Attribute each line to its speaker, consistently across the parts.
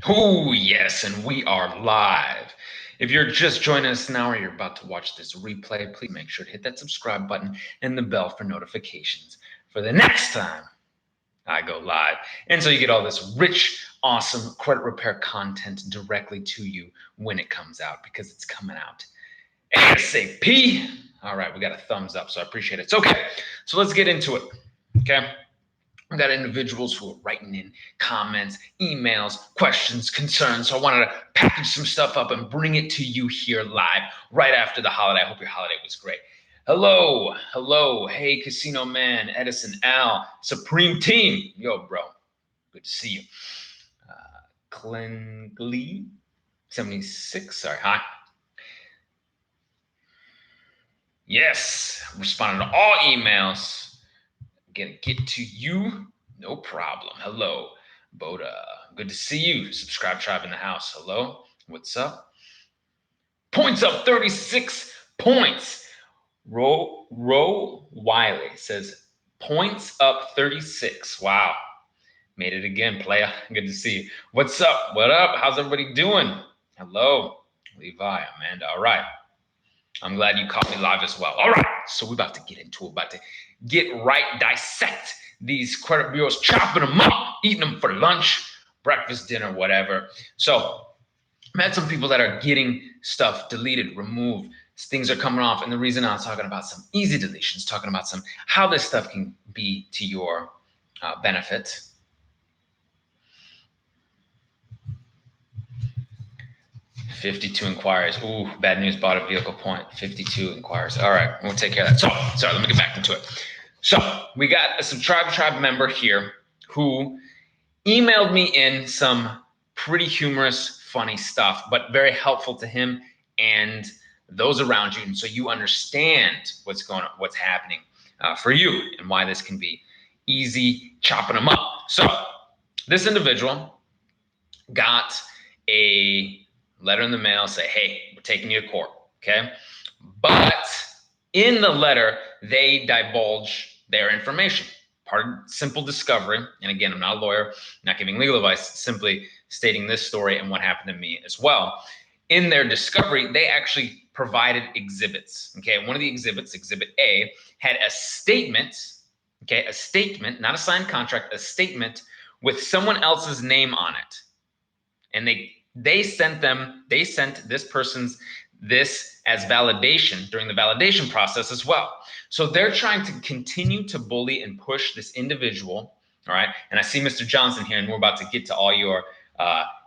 Speaker 1: Oh, yes, and we are live. If you're just joining us now or you're about to watch this replay, please make sure to hit that subscribe button and the bell for notifications for the next time I go live. And so you get all this rich, awesome credit repair content directly to you when it comes out, because it's coming out ASAP. All right, we got a thumbs up, so I appreciate it. So, okay, so let's get into it, okay? We got individuals who are writing in comments, emails, questions, concerns. So I wanted to package some stuff up and bring it to you here live right after the holiday. I hope your holiday was great. Hello, hello. Hey, Casino Man, Edison, Al, Supreme Team. Yo, bro. Good to see you. Clingley, 76. Sorry, hi. Yes, responding to all emails. Gonna get to you, no problem. Hello, Boda. Good to see you. Subscribe Tribe in the house. Hello, what's up? Points up 36 points. Ro Wiley says points up 36. Wow, made it again, playa. Good to see you. What's up? What up? How's everybody doing? Hello, Levi, Amanda. All right. I'm glad you caught me live as well. All right, so we're about to get into it, about to get right, dissect these credit bureaus, chopping them up, eating them for lunch, breakfast, dinner, whatever. So I've had some people that are getting stuff deleted, removed, things are coming off. And the reason I'm talking about some easy deletions, talking about some how this stuff can be to your benefit. $52 inquiries. Ooh, bad news, bought a vehicle point. 52 inquiries. All right, we'll take care of that. So, sorry, let me get back into it. So, we got a Subscribe Tribe member here who emailed me in some pretty humorous, funny stuff, but very helpful to him and those around you. And so you understand what's going on, what's happening for you, and why this can be easy chopping them up. So, this individual got a letter in the mail, say, hey, we're taking you to court, okay? But in the letter, they divulge their information. Part of simple discovery, and again, I'm not a lawyer, not giving legal advice, simply stating this story and what happened to me as well. In their discovery, they actually provided exhibits, okay? One of the exhibits, Exhibit A, had a statement, okay? A statement, not a signed contract, a statement with someone else's name on it. And they sent this person's this as validation during the validation process as well. So they're trying to continue to bully and push this individual, all right? And I see Mr. Johnson here, and we're about to get to all your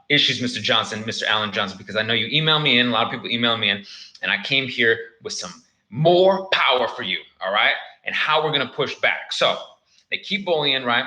Speaker 1: issues, Mr. Johnson, Mr. Allen Johnson, because I know you email me in, a lot of people email me in, and I came here with some more power for you, all right? And how we're gonna push back. So they keep bullying, right?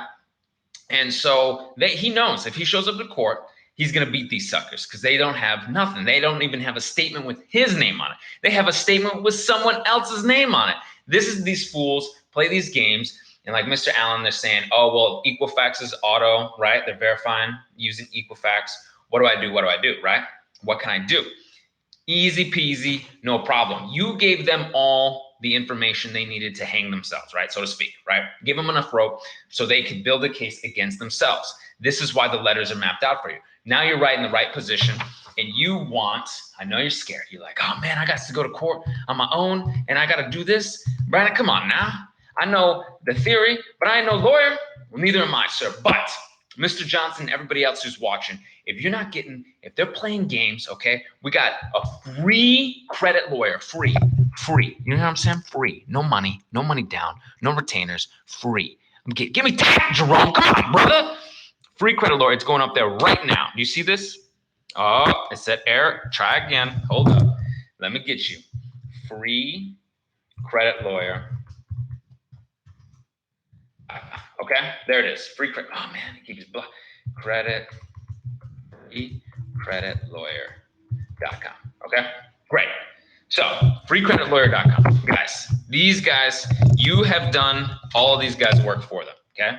Speaker 1: And so he knows if he shows up to court, he's going to beat these suckers because they don't have nothing. They don't even have a statement with his name on it. They have a statement with someone else's name on it. This is these fools play these games. And like Mr. Allen, they're saying, oh, well, Equifax is auto, right? They're verifying using Equifax. What do I do? What do I do, right? What can I do? Easy peasy, no problem. You gave them all the information they needed to hang themselves, right? So to speak, right? Give them enough rope so they can build a case against themselves. This is why the letters are mapped out for you. Now you're right in the right position, and you want, I know you're scared. You're like, oh man, I got to go to court on my own and I got to do this. Brandon, come on now. I know the theory, but I ain't no lawyer. Well, neither am I, sir. But Mr. Johnson, everybody else who's watching, if they're playing games, okay, we got a free credit lawyer, free. You know what I'm saying? Free. No money down, no retainers, free. Give me that, Jerome. Come on, brother. Free credit lawyer. It's going up there right now. Do you see this? Oh, it said error. Try again. Hold up. Let me get you. Free credit lawyer. Okay, there it is. Free credit. Oh man, it keeps credit. Freecreditlawyer.com. Okay, great. So freecreditlawyer.com. Guys, these guys, you have done all of these guys' work for them. Okay.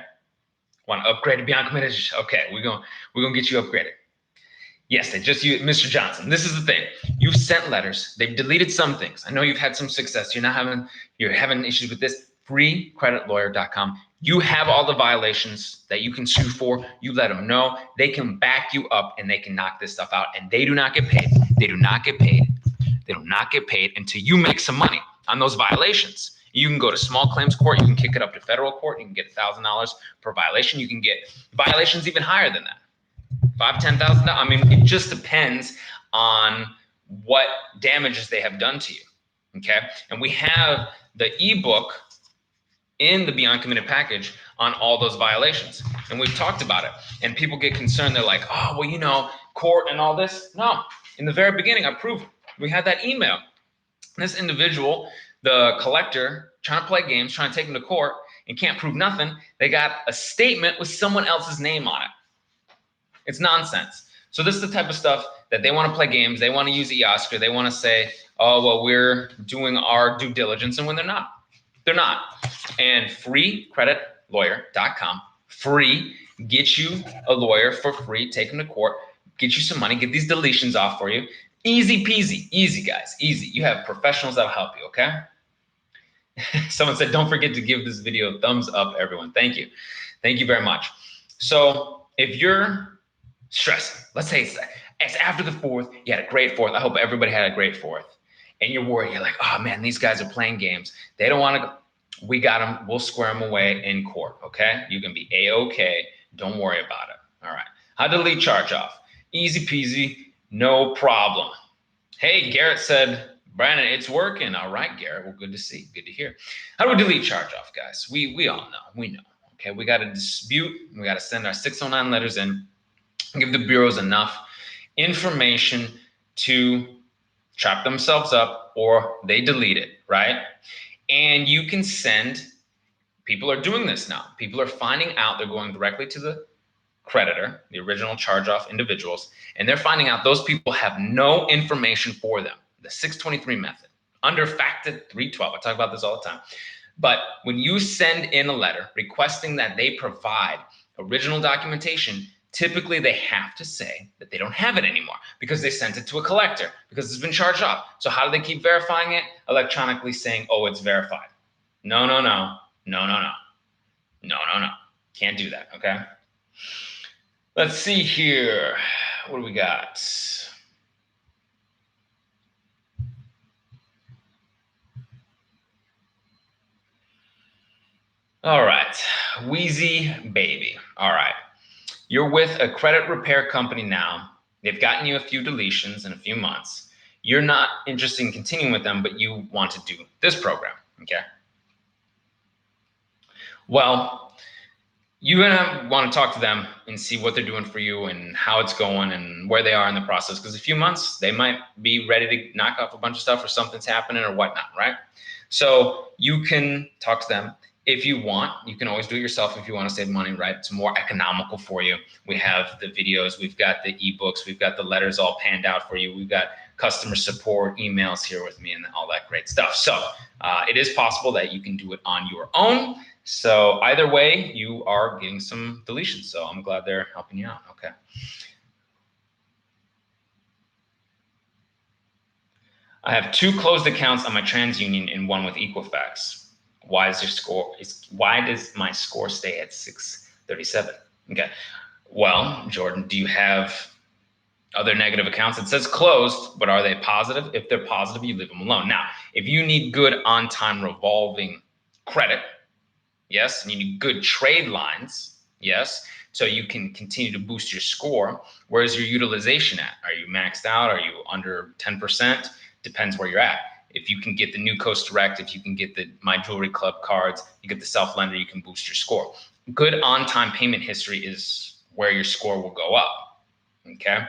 Speaker 1: Want to upgrade to beyond committed? Okay, we're gonna get you upgraded. Yes, they just used Mr. Johnson. This is the thing. You've sent letters. They've deleted some things. I know you've had some success. You're having issues with this. Freecreditlawyer.com. You have all the violations that you can sue for. You let them know. They can back you up and they can knock this stuff out. And they do not get paid. They do not get paid. They do not get paid until you make some money on those violations. You can go to small claims court. You can kick it up to federal court. You can get $1,000 per violation. You can get violations even higher than that. $5,000, $10,000. I mean, it just depends on what damages they have done to you. Okay. And we have the ebook in the Beyond Committed package on all those violations. And we've talked about it. And people get concerned. They're like, oh, well, you know, court and all this. No, in the very beginning, I proved we had that email. This individual, the collector, trying to play games, trying to take them to court and can't prove nothing. They got a statement with someone else's name on it. It's nonsense. So this is the type of stuff that they want to play games. They want to use eOscar. They want to say, oh, well, we're doing our due diligence. And when they're not, they're not. And freecreditlawyer.com, free, get you a lawyer for free, take them to court, get you some money, get these deletions off for you. Easy peasy, easy guys, easy. You have professionals that'll help you, okay? Someone said, don't forget to give this video a thumbs up, everyone. Thank you. Thank you very much. So if you're stressing, let's say it's after the 4th, you had a great 4th. I hope everybody had a great 4th. And you're worried, you're like, oh man, these guys are playing games. They don't want to go. We got them. We'll square them away in court, okay? You can be A-okay. Don't worry about it. All right. How to delete charge off? Easy peasy, no problem. Hey, Garrett said, Brandon, it's working. All right, Garrett. Well, good to see. Good to hear. How do we delete charge off, guys? We all know. We know. Okay, we got to dispute. We got to send our 609 letters in, give the bureaus enough information to trap themselves up, or they delete it, right? And you can send, people are doing this now. People are finding out, they're going directly to the creditor, the original charge-off individuals, and they're finding out those people have no information for them. The 623 method, under FACTA 312, I talk about this all the time. But when you send in a letter requesting that they provide original documentation, typically they have to say that they don't have it anymore because they sent it to a collector because it's been charged off. So how do they keep verifying it? Electronically saying, oh, it's verified. No, no, no, no, no, no, no, no, no. Can't do that, okay? Let's see here. What do we got? All right, Wheezy Baby. All right. You're with a credit repair company now. They've gotten you a few deletions in a few months. You're not interested in continuing with them, but you want to do this program, okay? Well, you're gonna want to talk to them and see what they're doing for you and how it's going and where they are in the process. Because a few months, they might be ready to knock off a bunch of stuff or something's happening or whatnot, right? So you can talk to them. If you want, you can always do it yourself if you want to save money, right? It's more economical for you. We have the videos, we've got the ebooks, we've got the letters all panned out for you. We've got customer support emails here with me and all that great stuff. So it is possible that you can do it on your own. So either way, you are getting some deletions. So I'm glad they're helping you out. Okay. I have 2 closed accounts on my TransUnion and 1 with Equifax. Why does my score stay at 637? Okay. Well, Jordan, do you have other negative accounts? It says closed, but are they positive? If they're positive, you leave them alone. Now, if you need good on-time revolving credit, yes, and you need good trade lines, yes, so you can continue to boost your score. Where's your utilization at? Are you maxed out? Are you under 10%? Depends where you're at. If you can get the New Coast Direct, if you can get the My Jewelry Club cards, you get the self-lender, you can boost your score. Good on-time payment history is where your score will go up, okay?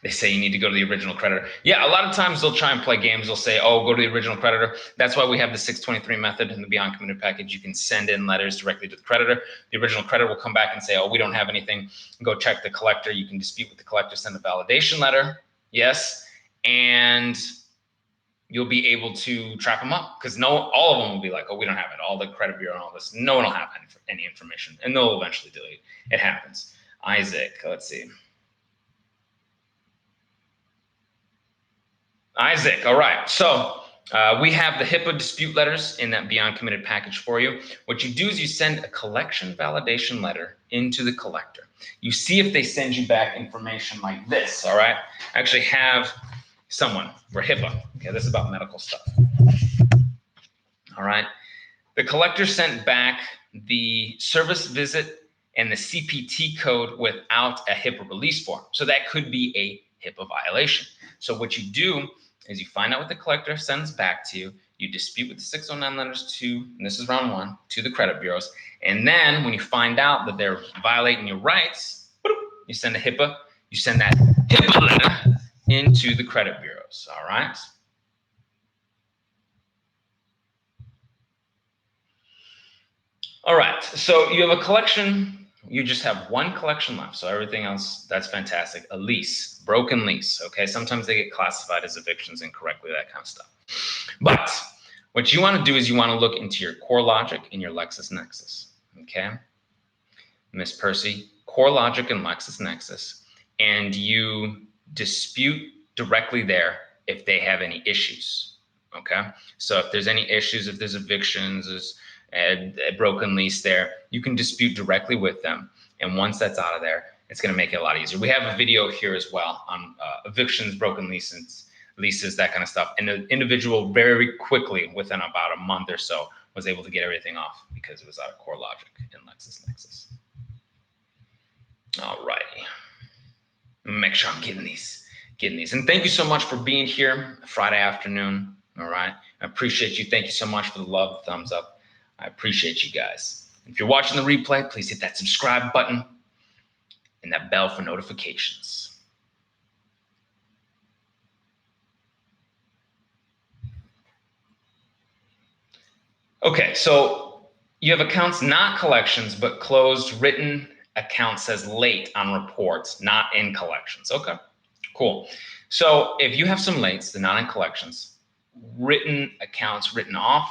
Speaker 1: They say you need to go to the original creditor. Yeah, a lot of times they'll try and play games. They'll say, oh, go to the original creditor. That's why we have the 623 method in the Beyond Committed package. You can send in letters directly to the creditor. The original creditor will come back and say, oh, we don't have anything. Go check the collector. You can dispute with the collector, send a validation letter. Yes. And you'll be able to trap them up because all of them will be like, oh, we don't have it. All the credit bureau and all this. No one will have any information and they'll eventually delete. It happens. Isaac, let's see. Isaac, all right. So we have the HIPAA dispute letters in that Beyond Committed package for you. What you do is you send a collection validation letter into the collector. You see if they send you back information like this, all right? I actually have someone for HIPAA. Okay, this is about medical stuff. All right. The collector sent back the service visit and the CPT code without a HIPAA release form. So that could be a HIPAA violation. So what you do is you find out what the collector sends back to you, you dispute with the 609 letters to, and this is round one, to the credit bureaus. And then when you find out that they're violating your rights, you send a HIPAA, you send that HIPAA letter into the credit bureaus, all right? All right, so you have a collection, you just have one collection left, so everything else, that's fantastic. A lease, broken lease, okay? Sometimes they get classified as evictions incorrectly, that kind of stuff. But what you want to do is you want to look into your core logic in your LexisNexis, okay? Miss Percy, core logic and LexisNexis, and you dispute directly there if they have any issues, okay? So if there's any issues, if there's evictions, there's a broken lease there, you can dispute directly with them. And once that's out of there, it's going to make it a lot easier. We have a video here as well on evictions, broken leases, that kind of stuff. And the individual very quickly, within about a month or so, was able to get everything off because it was out of core logic in LexisNexis. All righty. Make sure I'm getting these. And thank you so much for being here Friday afternoon. All right. I appreciate you. Thank you so much for the love, the thumbs up. I appreciate you guys. If you're watching the replay, please hit that subscribe button and that bell for notifications. Okay, so you have accounts not collections, but closed written account says late on reports, not in collections. Okay, cool. So if you have some lates, they're not in collections, written accounts written off,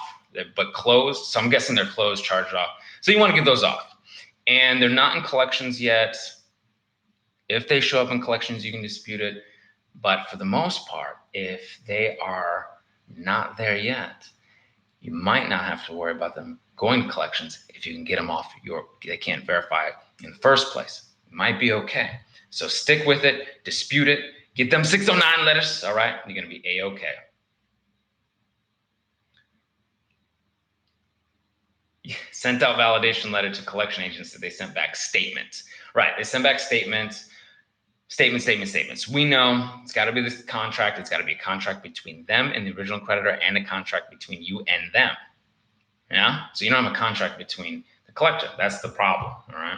Speaker 1: but closed. So I'm guessing they're closed, charged off. So you want to get those off. And they're not in collections yet. If they show up in collections, you can dispute it. But for the most part, if they are not there yet, you might not have to worry about them going to collections if you can get them off they can't verify it in the first place. It might be okay. So stick with it, dispute it, get them 609 letters, all right? You're going to be A-okay. Sent out validation letter to collection agents that they sent back statements. Right, they sent back statements. Statements. We know it's got to be this contract. It's got to be a contract between them and the original creditor and a contract between you and them. Yeah. So you don't have a contract between the collector. That's the problem. All right.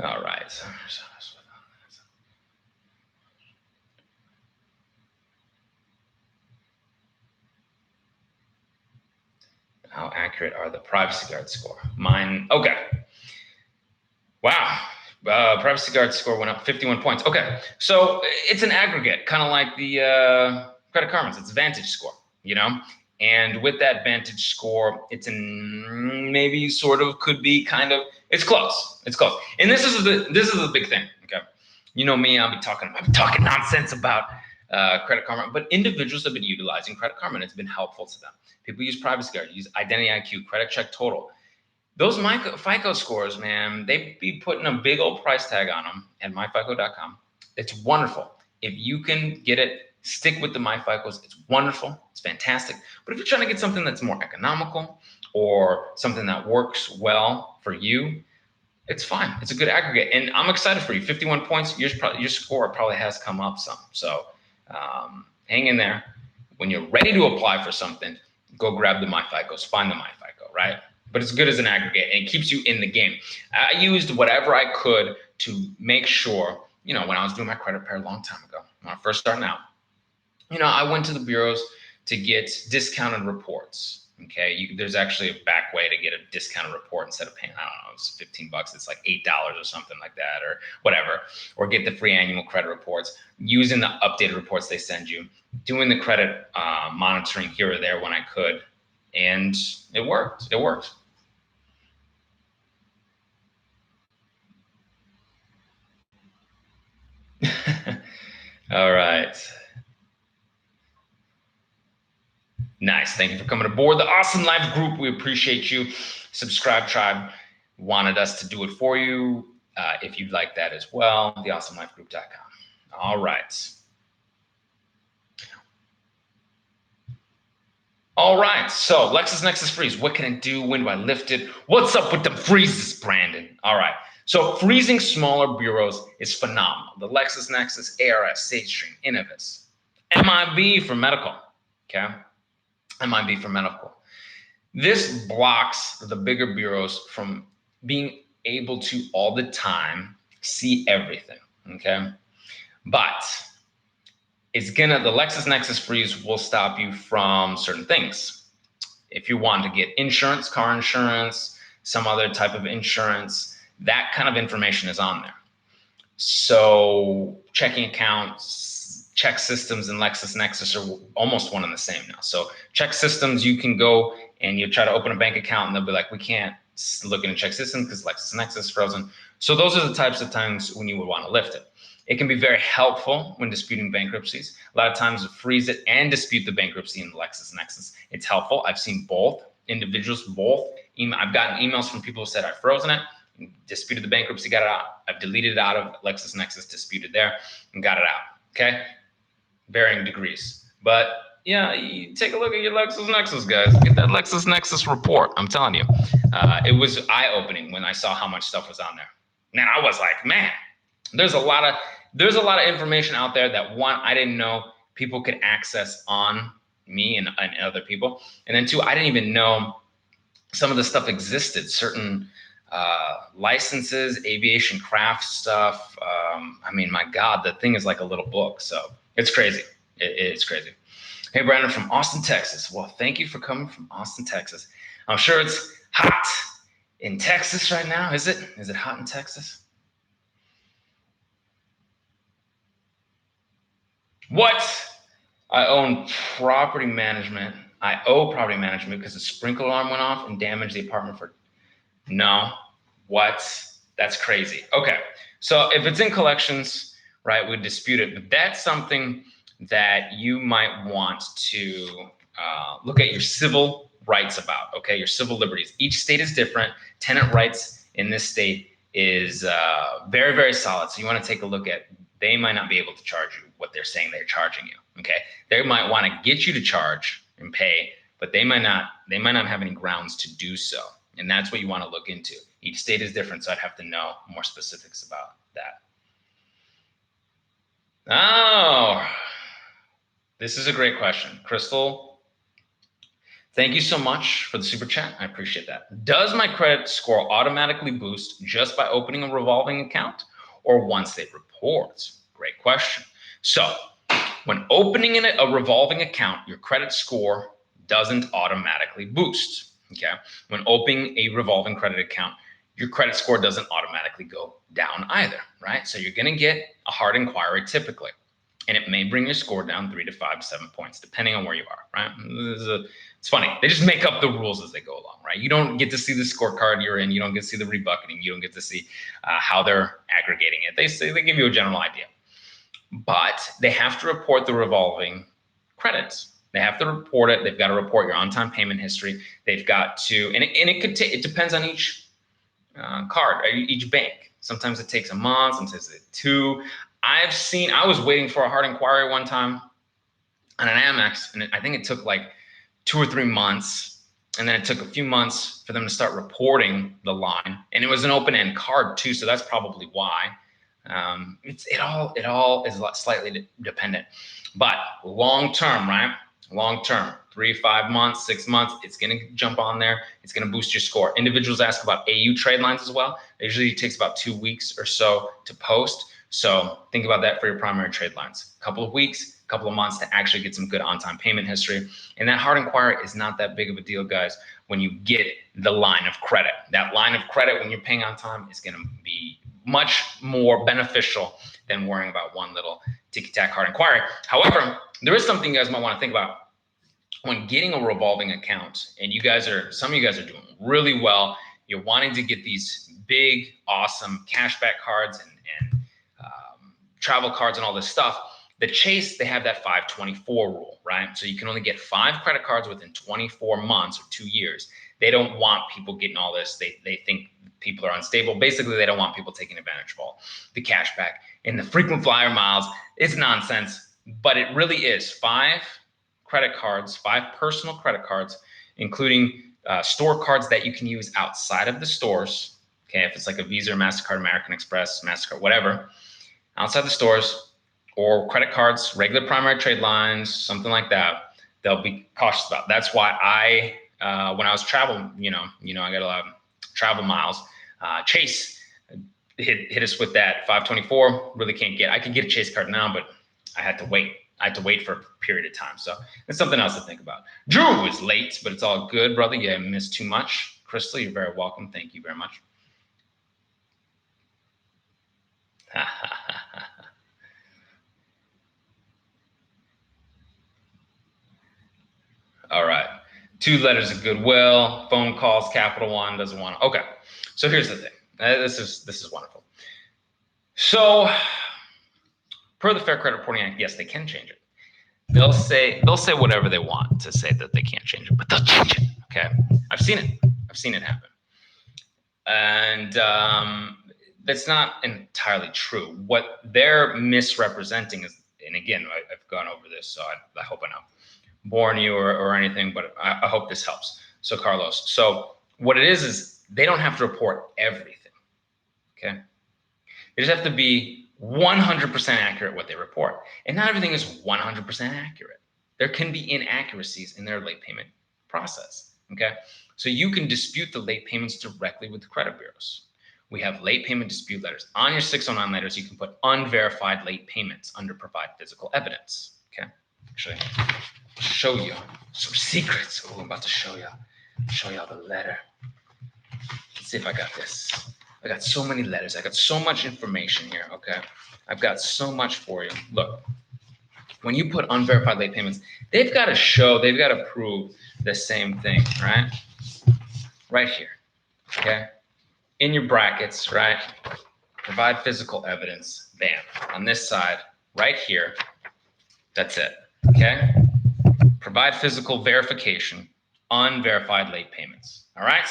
Speaker 1: All right. How accurate are the privacy guard score? Mine. Okay. Wow. Privacy guard score went up 51 points. Okay. So it's an aggregate, kind of like the Credit Karma's. It's a Vantage score, you know? And with that Vantage score, it's in maybe sort of could be kind of, it's close. It's close. And this is the big thing. Okay. You know me, I'll be talking nonsense about Credit Karma, but individuals have been utilizing Credit Karma and it's been helpful to them. People use Privacy Guard, use Identity IQ, Credit Check Total. Those FICO scores, man, they be putting a big old price tag on them at myfico.com. It's wonderful. If you can get it, stick with the MyFICOs. It's wonderful. It's fantastic. But if you're trying to get something that's more economical or something that works well for you, it's fine. It's a good aggregate. And I'm excited for you. 51 points, your score probably has come up some. So hang in there. When you're ready to apply for something, go grab the MyFICOs, find the MyFICO, right? But it's good as an aggregate and it keeps you in the game. I used whatever I could to make sure, you know, when I was doing my credit repair a long time ago, when I first started out, you know, I went to the bureaus to get discounted reports. Okay, there's actually a back way to get a discounted report instead of paying, I don't know, it's 15 bucks, it's like $8 or something like that, or whatever, or get the free annual credit reports, using the updated reports they send you, doing the credit monitoring here or there when I could, and it worked. It worked. All right. Nice. Thank you for coming aboard the Awesome Life group. We appreciate you. Subscribe Tribe wanted us to do it for you. If you'd like that as well, theawesomelifegroup.com. All right. All right. So LexisNexis freeze. What can it do? When do I lift it? What's up with the freezes, Brandon? All right. So freezing smaller bureaus is phenomenal. The LexisNexis, ARS, SageStream, Innovis, MIB for medical. Okay. MIB for medical. This blocks the bigger bureaus from being able to all the time see everything, okay? But the LexisNexis freeze will stop you from certain things. If you want to get insurance, car insurance, some other type of insurance, that kind of information is on there. So checking accounts, check systems, and LexisNexis are almost one and the same now. So check systems, you can go and you try to open a bank account and they'll be like, we can't look in a check system because LexisNexis is frozen. So those are the types of times when you would want to lift it. It can be very helpful when disputing bankruptcies. A lot of times freeze it and dispute the bankruptcy in LexisNexis. It's helpful. I've seen both individuals, both. I've gotten emails from people who said I've frozen it, disputed the bankruptcy, got it out. I've deleted it out of LexisNexis, disputed there, and got it out. Okay, varying degrees. But yeah, you take a look at your LexisNexis, guys. Get that LexisNexis report. I'm telling you, it was eye-opening when I saw how much stuff was on there. Man, I was like, man, there's a lot of information out there that, one, I didn't know people could access on me and other people, and then two, I didn't even know some of the stuff existed. Certain licenses, aviation craft stuff. I mean, my God, the thing is like a little book. So it's crazy. It's crazy. Hey, Brandon from Austin, Texas. Well, thank you for coming from Austin, Texas. I'm sure it's hot in Texas right now. Is it? Is it hot in Texas? What? I own property management. I owe property management because the sprinkler alarm went off and damaged the apartment for. No. What? That's crazy. Okay. So if it's in collections, right, we'd dispute it. But that's something that you might want to look at your civil rights about, okay? Your civil liberties. Each state is different. Tenant rights in this state is very, very solid. So you want to take a look at, they might not be able to charge you what they're saying they're charging you, okay? They might want to get you to charge and pay, but they might not have any grounds to do so. And that's what you want to look into. Each state is different, so I'd have to know more specifics about that. Oh, this is a great question. Crystal, thank you so much for the super chat. I appreciate that. Does my credit score automatically boost just by opening a revolving account or once they report? Great question. So when opening a revolving account, your credit score doesn't automatically boost. Okay. When opening a revolving credit account, your credit score doesn't automatically go down either, right? So you're going to get a hard inquiry typically, and it may bring your score down 3 to 5 to 7 points, depending on where you are, right? It's funny. They just make up the rules as they go along, right? You don't get to see the scorecard you're in. You don't get to see the rebucketing. You don't get to see how they're aggregating it. They give you a general idea, but they have to report the revolving credits. They have to report it. They've got to report your on-time payment history. They've got to, and it could take, it depends on each card, each bank. Sometimes it takes a month, sometimes it's 2. I was waiting for a hard inquiry one time on an Amex, and I think it took like 2 or 3 months. And then it took a few months for them to start reporting the line. And it was an open-end card too, so that's probably why. It all is slightly dependent. But long-term, right? Long-term, 3, 5 months, 6 months, it's going to jump on there. It's going to boost your score. Individuals ask about AU trade lines as well. It usually takes about 2 weeks or so to post. So think about that for your primary trade lines. A couple of weeks, a couple of months to actually get some good on-time payment history. And that hard inquiry is not that big of a deal, guys, when you get the line of credit. That line of credit, when you're paying on time, is going to be much more beneficial than worrying about one little ticky-tack hard inquiry. However, there is something you guys might want to think about when getting a revolving account, and some of you guys are doing really well. You're wanting to get these big, awesome cashback cards and travel cards and all this stuff. The Chase, they have that 524 rule, right? So you can only get 5 credit cards within 24 months or 2 years. They don't want people getting all this. They think people are unstable. Basically, they don't want people taking advantage of all the cash back. And the frequent flyer miles, it's nonsense, but it really is 5 credit cards, 5 personal credit cards, including store cards that you can use outside of the stores. Okay, if it's like a Visa or MasterCard, American Express, MasterCard, whatever, outside the stores, or credit cards, regular primary trade lines, something like that, they'll be cautious about. That's why I, when I was traveling, I got a lot of travel miles. Chase hit us with that 524. Really can't get. I could get a Chase card now, but I had to wait. I had to wait for a period of time. So it's something else to think about. Drew is late, but it's all good, brother. You haven't missed too much. Crystal, you're very welcome. Thank you very much. All right. 2 letters of goodwill, phone calls, Capital One doesn't want to. Okay. So here's the thing. This is wonderful. So per the Fair Credit Reporting Act, yes, they can change it. They'll say whatever they want to say that they can't change it, but they'll change it. Okay. I've seen it happen. And that's not entirely true. What they're misrepresenting is, and again, I've gone over this, so I hope I know. Born you or anything, but I hope this helps. So Carlos, so what it is they don't have to report everything, okay? They just have to be 100% accurate what they report. And not everything is 100% accurate. There can be inaccuracies in their late payment process, okay? So you can dispute the late payments directly with the credit bureaus. We have late payment dispute letters. On your 609 letters, you can put unverified late payments under provide physical evidence, okay? Actually, show you some secrets. Oh, I'm about to show y'all the letter. Let's see if I got this. I got so many letters. I got so much information here. Okay, I've got so much for you. Look, when you put unverified late payments, they've got to prove the same thing, right? Right here. Okay, in your brackets, right? Provide physical evidence. Bam. On this side, right here. That's it. Okay. Provide physical verification, unverified late payments. All right?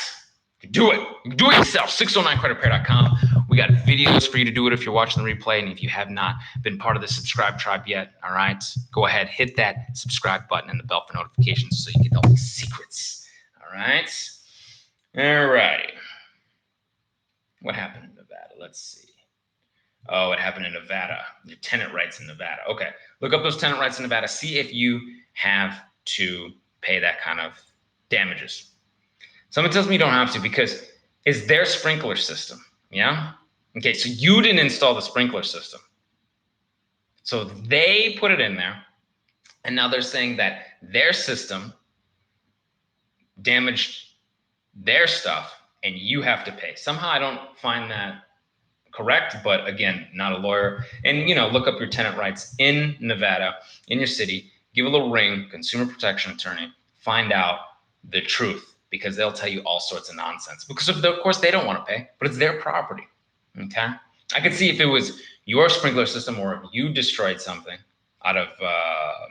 Speaker 1: You can do it. You can do it yourself. 609creditrepair.com. We got videos for you to do it if you're watching the replay. And if you have not been part of the subscribe tribe yet, all right, go ahead, hit that subscribe button and the bell for notifications so you get all these secrets. All right? All righty. What happened in Nevada? Let's see. Oh, it happened in Nevada. Your tenant rights in Nevada. Okay. Look up those tenant rights in Nevada. See if you have to pay that kind of damages. Someone tells me you don't have to because it's their sprinkler system. Yeah? Okay, so you didn't install the sprinkler system. So they put it in there, and now they're saying that their system damaged their stuff, and you have to pay. Somehow I don't find that correct, but again, not a lawyer. And look up your tenant rights in Nevada, in your city. Give a little ring, consumer protection attorney. Find out the truth because they'll tell you all sorts of nonsense. Because of course they don't want to pay, but it's their property. Okay, I could see if it was your sprinkler system or if you destroyed something out of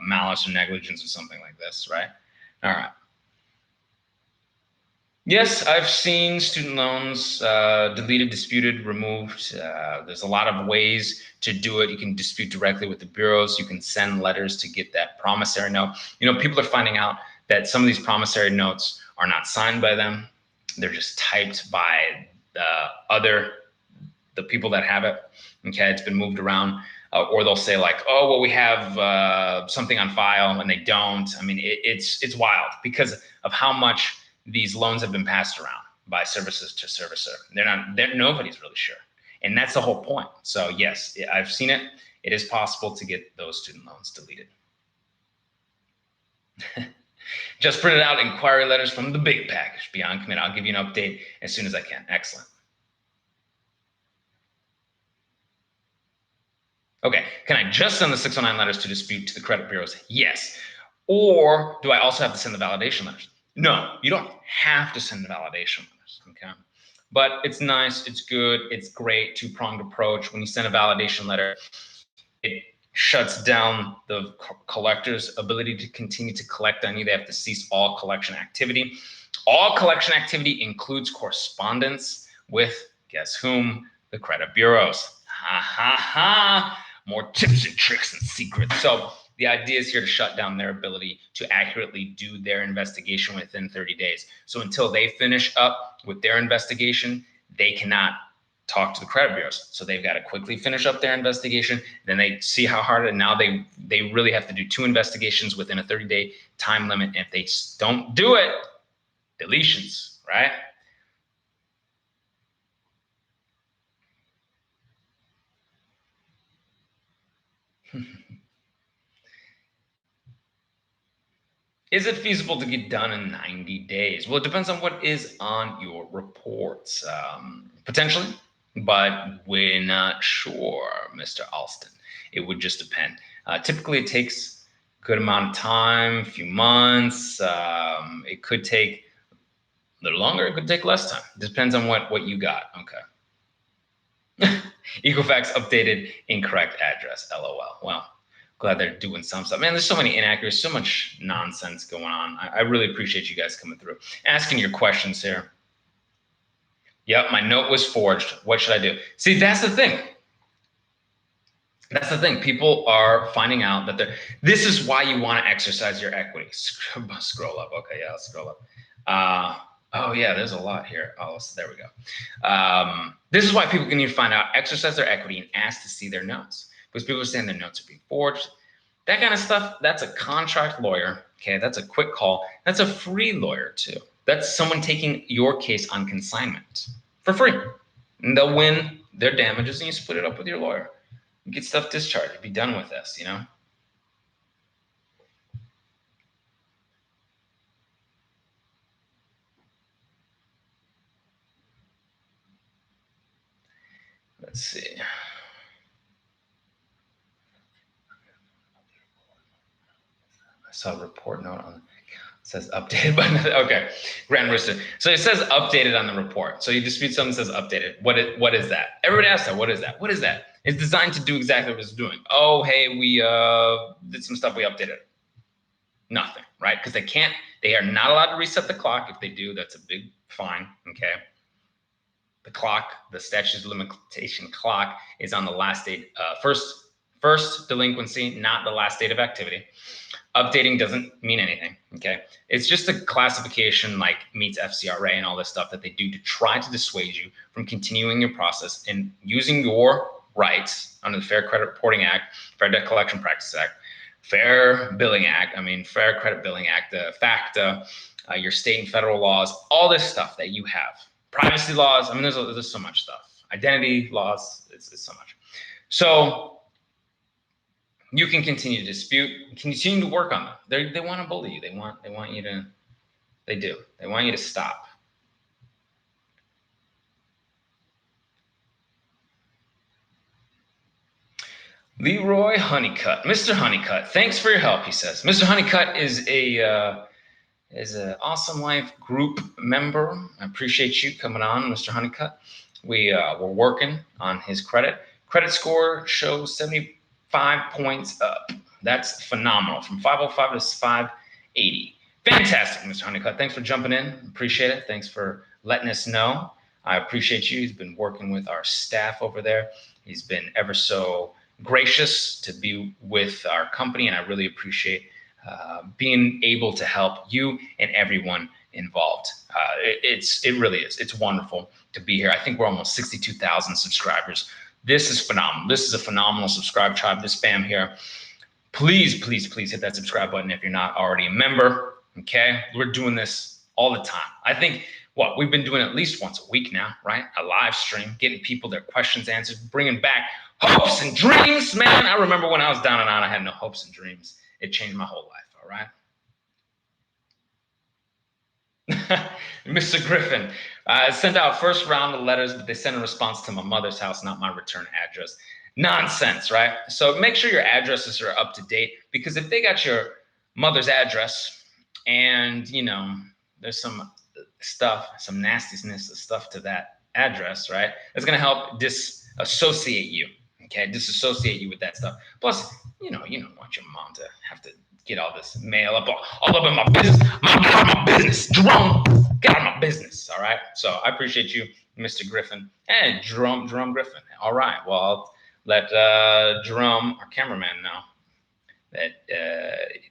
Speaker 1: malice or negligence or something like this, right? All right. Yes, I've seen student loans deleted, disputed, removed. There's a lot of ways to do it. You can dispute directly with the bureaus. You can send letters to get that promissory note. People are finding out that some of these promissory notes are not signed by them. They're just typed by the people that have it. Okay, it's been moved around. Or they'll say like, oh, well, we have something on file, and they don't. I mean, it's wild because of how much these loans have been passed around by services to servicer. Nobody's really sure. And that's the whole point. So yes, I've seen it. It is possible to get those student loans deleted. Just printed out inquiry letters from the big package, Beyond Commit. I'll give you an update as soon as I can. Excellent. Okay, can I just send the 609 letters to dispute to the credit bureaus? Yes. Or do I also have to send the validation letters? No, you don't have to send the validation letters, okay? But it's nice, it's good, it's great, two-pronged approach. When you send a validation letter, it shuts down the collector's ability to continue to collect on you. They have to cease all collection activity. All collection activity includes correspondence with, guess whom? The credit bureaus. Ha ha ha. More tips and tricks and secrets. So the idea is here to shut down their ability to accurately do their investigation within 30 days. So until they finish up with their investigation, they cannot talk to the credit bureaus. So they've got to quickly finish up their investigation. Then they see how hard, and now they really have to do 2 investigations within a 30-day time limit. And if they don't do it, deletions, right? Is it feasible to get done in 90 days? Well, it depends on what is on your reports. Potentially, but we're not sure, Mr. Alston. It would just depend. Typically, it takes a good amount of time, a few months. It could take a little longer. It could take less time. It depends on what you got. Okay. Equifax updated incorrect address. LOL. Well, glad they're doing some stuff. Man, there's so many inaccuracies, so much nonsense going on. I really appreciate you guys coming through, asking your questions here. Yep, my note was forged. What should I do? See, that's the thing. That's the thing. People are finding out that this is why you want to exercise your equity. Scroll up. Okay, yeah, I'll scroll up. Oh, yeah, there's a lot here. Oh, so there we go. This is why people can need to find out, exercise their equity, and ask to see their notes. Because people are saying their notes are being forged. That kind of stuff, that's a contract lawyer. Okay, that's a quick call. That's a free lawyer, too. That's someone taking your case on consignment for free. And they'll win their damages, and you split it up with your lawyer. You get stuff discharged. Be done with this, you know? Let's see. I saw a report note on it says updated by okay. Grand Rooster. So it says updated on the report. So you dispute something that says updated. What is that? Everybody asks that. What is that? What is that? It's designed to do exactly what it's doing. Oh, hey, we did some stuff, we updated. Nothing, right? Because they are not allowed to reset the clock. If they do, that's a big fine. Okay. The clock, the statute of limitation clock, is on the last date, first delinquency, not the last date of activity. Updating doesn't mean anything. Okay, it's just a classification like meets FCRA and all this stuff that they do to try to dissuade you from continuing your process and using your rights under the Fair Credit Reporting Act, Fair Debt Collection Practices Act, Fair Billing Act. Fair Credit Billing Act, the FACTA, your state and federal laws, all this stuff that you have. Privacy laws. There's so much stuff. Identity laws. It's so much. So you can continue to dispute, continue to work on them. They want to bully you. They want you to. They do. They want you to stop. Leroy Honeycutt, Mr. Honeycutt. Thanks for your help. He says, Mr. Honeycutt is an Awesome Life group member. I appreciate you coming on, Mr. Honeycutt. We're working on his credit. Credit score shows 75 points up. That's phenomenal, from 505 to 580. Fantastic, Mr. Honeycutt. Thanks for jumping in. Appreciate it. Thanks for letting us know. I appreciate you. He's been working with our staff over there. He's been ever so gracious to be with our company, and I really appreciate being able to help you and everyone involved. It really is. It's wonderful to be here. I think we're almost 62,000 subscribers. This is phenomenal. This is a phenomenal subscribe tribe, this fam here. Please, please, please hit that subscribe button if you're not already a member. Okay, we're doing this all the time. I think we've been doing at least once a week now, right? A live stream, getting people their questions answered, bringing back hopes and dreams. Man, I remember when I was down and out, I had no hopes and dreams. It changed my whole life. All right. Mr. Griffin, sent out first round of letters, but they sent a response to my mother's house, not my return address. Nonsense, right? So make sure your addresses are up to date, because if they got your mother's address and, there's some stuff, some nastiness stuff to that address, right? It's going to help disassociate you. Okay, disassociate you with that stuff. Plus, you don't want your mom to have to get all this mail all up in my business. Mom, get out of my business. Jerome, get out of my business. All right. So I appreciate you, Mr. Griffin. And Jerome Griffin. All right. Well, I'll let Jerome, our cameraman, know that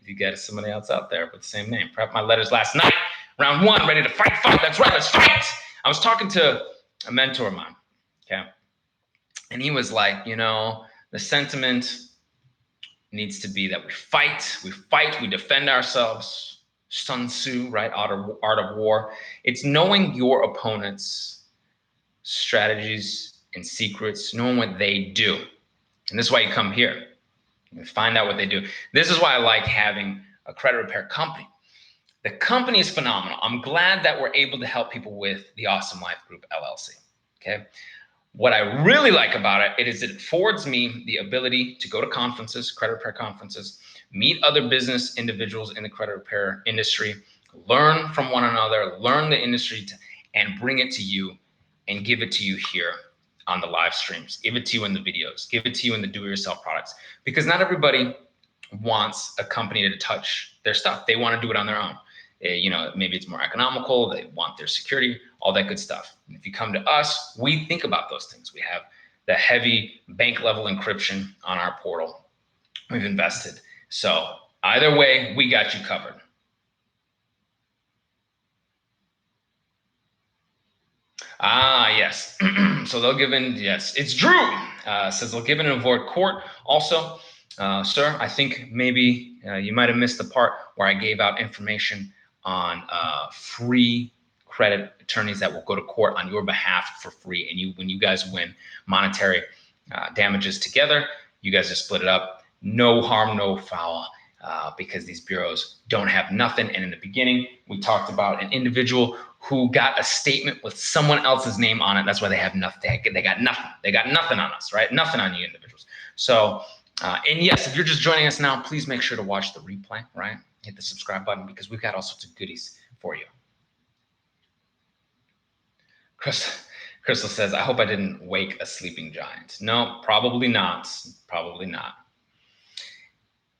Speaker 1: you got somebody else out there with the same name. Prepped my letters last night. Round 1, ready to fight. That's right. Let's fight. I was talking to a mentor of mine. Okay. And he was like, the sentiment needs to be that we fight, we defend ourselves. Sun Tzu, right? Art of War. It's knowing your opponent's strategies and secrets, knowing what they do. And this is why you come here. You find out what they do. This is why I like having a credit repair company. The company is phenomenal. I'm glad that we're able to help people with the Awesome Life Group LLC. Okay. What I really like about it is it affords me the ability to go to conferences, credit repair conferences, meet other business individuals in the credit repair industry, learn from one another, learn the industry, and bring it to you and give it to you here on the live streams, give it to you in the videos, give it to you in the do-it-yourself products, because not everybody wants a company to touch their stuff. They want to do it on their own. Maybe it's more economical. They want their security, all that good stuff. And if you come to us, we think about those things. We have the heavy bank level encryption on our portal. We've invested. So either way, we got you covered. Yes. So they'll give in. Yes, it's Drew. Says they'll give in and avoid court. Also, sir, I think maybe you might have missed the part where I gave out information on free credit attorneys that will go to court on your behalf for free. And when you guys win monetary damages together, you guys just split it up. No harm, no foul, because these bureaus don't have nothing. And in the beginning, we talked about an individual who got a statement with someone else's name on it. That's why they have nothing. They got nothing. They got nothing on us, right? Nothing on you individuals. So, and yes, if you're just joining us now, please make sure to watch the replay, right? Hit the subscribe button because we've got all sorts of goodies for you. Crystal says, I hope I didn't wake a sleeping giant. No, probably not. Probably not.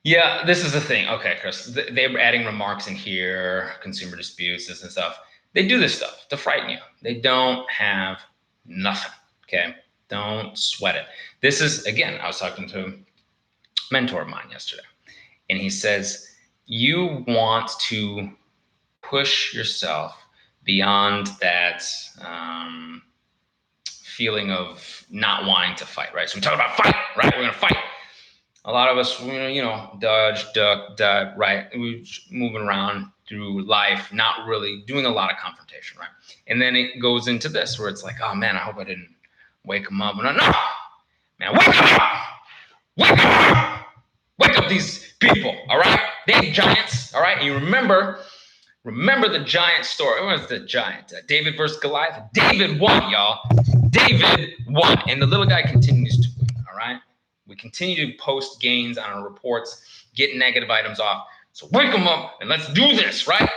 Speaker 1: Yeah, this is the thing. Okay, Chris, they're adding remarks in here, consumer disputes, this and stuff. They do this stuff to frighten you. They don't have nothing, okay? Don't sweat it. This is, again, I was talking to a mentor of mine yesterday, and he says, you want to push yourself beyond that feeling of not wanting to fight, right? So we talk about fight, right? We're going to fight. A lot of us, dodge, duck, right? We're moving around through life, not really doing a lot of confrontation, right? And then it goes into this where it's like, oh man, I hope I didn't wake them up. No, man, wake up! Wake up! Wake up these people, all right? They ain't giants, all right? And you remember the giant story. What was the giant? David versus Goliath. David won, y'all. David won, and the little guy continues to win, all right? We continue to post gains on our reports, get negative items off. So wake them up and let's do this, right?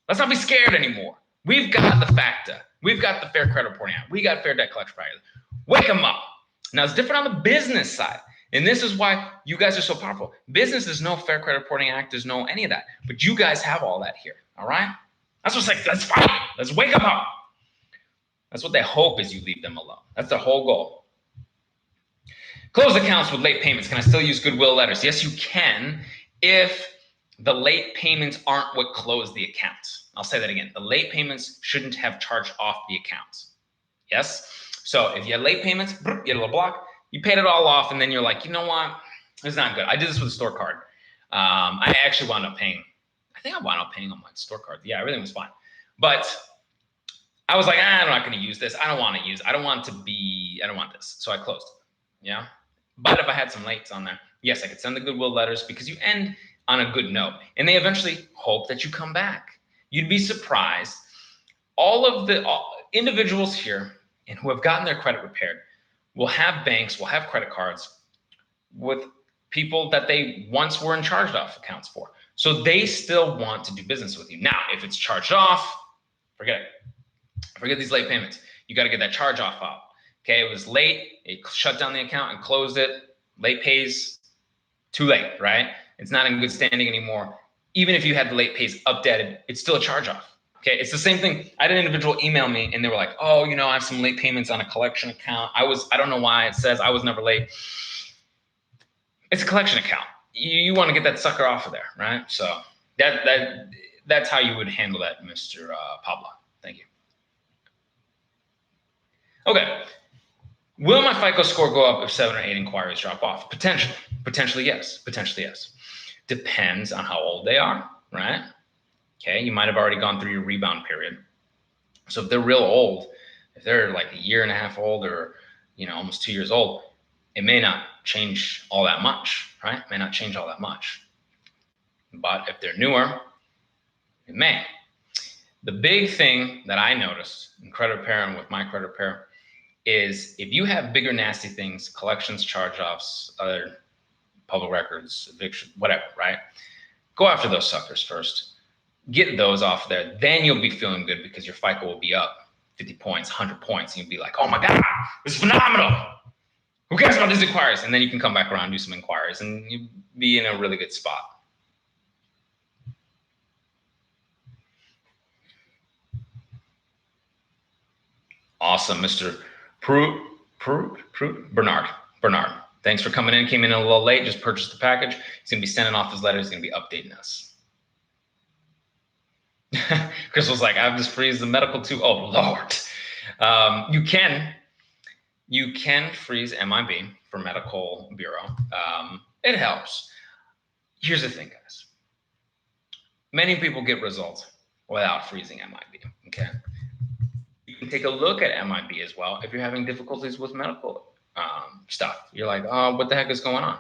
Speaker 1: Let's not be scared anymore. We've got the FACTA. We've got the Fair Credit Reporting Act. We got Fair Debt Collection Practices. Wake them up. Now, it's different on the business side. And this is why you guys are so powerful. Business, there's no Fair Credit Reporting Act. There's no any of that. But you guys have all that here, all right? That's what's like, let's fight. Let's wake them up. That's what they hope is you leave them alone. That's their whole goal. Close accounts with late payments. Can I still use goodwill letters? Yes, you can if the late payments aren't what closed the accounts. I'll say that again. The late payments shouldn't have charged off the accounts. Yes? So if you had late payments, you get a little block, you paid it all off, and then you're like, you know what? It's not good. I did this with a store card. I actually wound up paying. I think I wound up paying on my store card. Yeah, everything was fine. But I was like, I'm not going to use this. I don't want this. So I closed it. Yeah. But if I had some lates on there, yes, I could send the goodwill letters because you end on a good note. And they eventually hope that you come back. You'd be surprised. All of the individuals here and who have gotten their credit repaired will have banks, will have credit cards with people that they once were in charged off accounts for. So they still want to do business with you. Now, if it's charged off, forget it. Forget these late payments. You got to get that charge off out. Okay, it was late. It shut down the account and closed it. Late pays, too late, right? It's not in good standing anymore. Even if you had the late pays updated, it's still a charge-off. Okay, it's the same thing. I had an individual email me and they were like, oh, you know, I have some late payments on a collection account. I don't know why it says I was never late. It's a collection account. You want to get that sucker off of there, right? So that's how you would handle that, Mr. Pablo. Thank you. Okay. Will my FICO score go up if 7 or 8 inquiries drop off? Potentially. Potentially, yes. Potentially, yes. Depends on how old they are, right? Okay, you might have already gone through your rebound period. So if they're real old, if they're like a year and a half old or, you know, almost 2 years old, it may not change all that much, right? It may not change all that much. But if they're newer, it may. The big thing that I noticed in credit repair and with my credit repair is if you have bigger nasty things, collections, charge-offs, other public records, eviction, whatever, right? Go after those suckers first. Get those off there. Then you'll be feeling good because your FICO will be up 50 points, 100 points. And you'll be like, oh my God, this is phenomenal. Who cares about these inquiries? And then you can come back around and do some inquiries and you'll be in a really good spot. Awesome, Mr. Bernard. Thanks for coming in. Came in a little late, just purchased the package. He's going to be sending off his letter. He's going to be updating us. Chris was like, I've just freeze the medical too. Oh, Lord. You can freeze MIB for medical bureau. It helps. Here's the thing, guys. Many people get results without freezing MIB, okay? You can take a look at MIB as well if you're having difficulties with medical stuff. You're like, oh, what the heck is going on?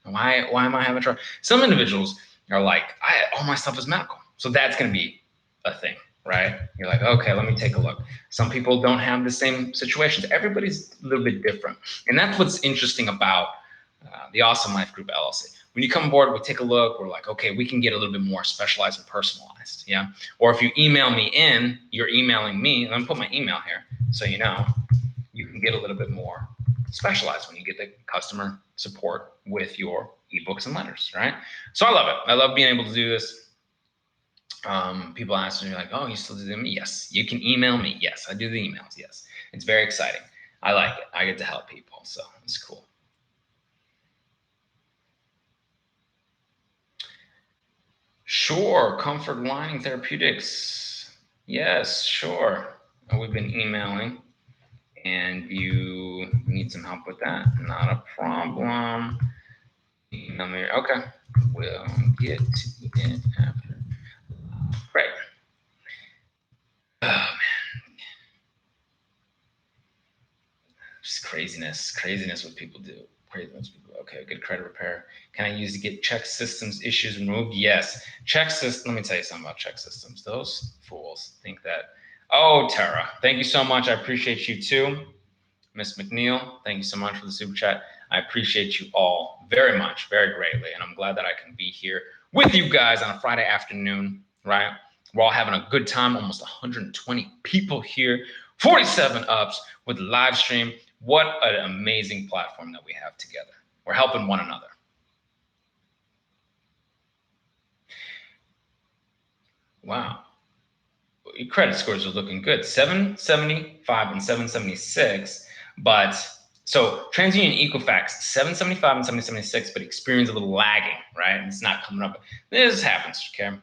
Speaker 1: Why am I having trouble? Some individuals are like, all my stuff is medical. So that's going to be a thing, right? You're like, okay, let me take a look. Some people don't have the same situations. Everybody's a little bit different. And that's what's interesting about the Awesome Life Group LLC. When you come aboard, we take a look. We're like, okay, we can get a little bit more specialized and personalized, yeah? Or if you email me in, you're emailing me. Let me put my email here so you know. You can get a little bit more specialized when you get the customer support with your ebooks and letters, right? So I love it. I love being able to do this. People ask me like, oh, you still do them? Yes. You can email me. Yes, I do the emails. Yes. It's very exciting. I like it. I get to help people. So it's cool. Sure. Comfort Lining Therapeutics. Yes, sure. We've been emailing and you need some help with that. Not a problem. Email me. Okay. We'll get to it after. Great. Oh, man. Just craziness what people do. Craziness people. Okay, good credit repair. Can I use to get check systems issues removed? Yes. Check system. Let me tell you something about check systems. Those fools think that. Oh, Tara, thank you so much. I appreciate you too. Miss McNeil, thank you so much for the super chat. I appreciate you all very much, very greatly. And I'm glad that I can be here with you guys on a Friday afternoon, right? We're all having a good time, almost 120 people here, 47 ups with the live stream. What an amazing platform that we have together. We're helping one another. Wow. Your credit scores are looking good. 775 and 776, but so TransUnion Equifax 775 and 776, but experience a little lagging, right? It's not coming up. This happens, okay?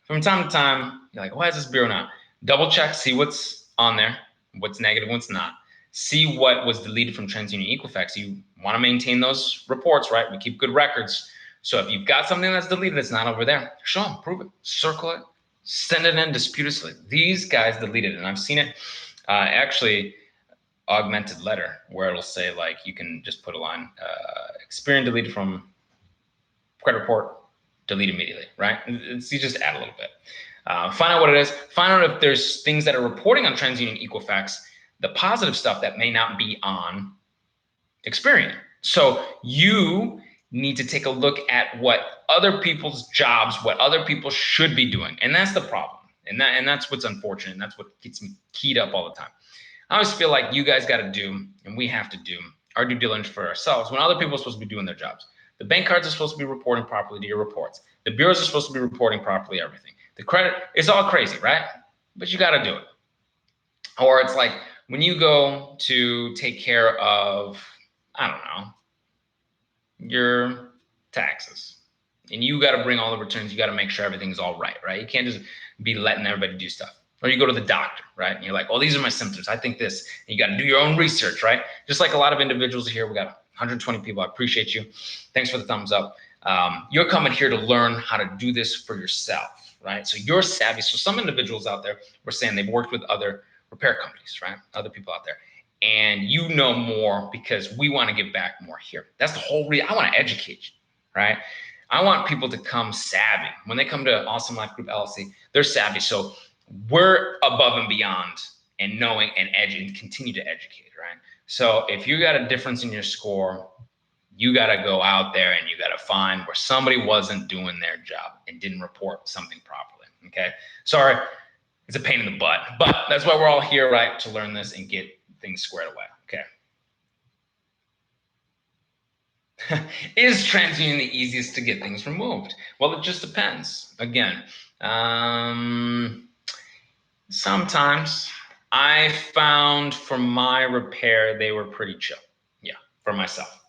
Speaker 1: From time to time, you're like, why is this bureau not? Double check, see what's on there, what's negative, what's not. See what was deleted from TransUnion Equifax. You want to maintain those reports, right? We keep good records. So if you've got something that's deleted that's not over there, show them, prove it, circle it, send it in disputedly. These guys deleted it, and I've seen it actually augmented letter where it'll say like you can just put a line Experian deleted from credit report, delete immediately, right? You just add a little bit. Find out what it is. Find out if there's things that are reporting on TransUnion Equifax, the positive stuff that may not be on Experian. So you need to take a look at what other people's jobs, what other people should be doing. And that's the problem. And that's what's unfortunate. And that's what gets me keyed up all the time. I always feel like you guys got to do, and we have to do our due diligence for ourselves when other people are supposed to be doing their jobs. The bank cards are supposed to be reporting properly to your reports. The bureaus are supposed to be reporting properly everything. The credit, it's all crazy, right? But you got to do it. Or it's like when you go to take care of, I don't know, your taxes. And you got to bring all the returns. You got to make sure everything's all right, right? You can't just be letting everybody do stuff. Or you go to the doctor, right? And you're like, oh, these are my symptoms. I think this. And you got to do your own research, right? Just like a lot of individuals here. We got 120 people. I appreciate you. Thanks for the thumbs up. You're coming here to learn how to do this for yourself, right? So you're savvy. So some individuals out there were saying they've worked with other repair companies, right? Other people out there. And you know more because we want to give back more here. That's the whole reason. I want to educate you, right? I want people to come savvy. When they come to Awesome Life Group LLC, they're savvy. So we're above and beyond and knowing and continue to educate, right? So if you got a difference in your score, you got to go out there and you got to find where somebody wasn't doing their job and didn't report something properly, okay? Sorry, it's a pain in the butt, but that's why we're all here, right? To learn this and get things squared away, okay? Is TransUnion the easiest to get things removed? Well, it just depends. Again, sometimes I found for my repair, they were pretty chill. Yeah, for myself.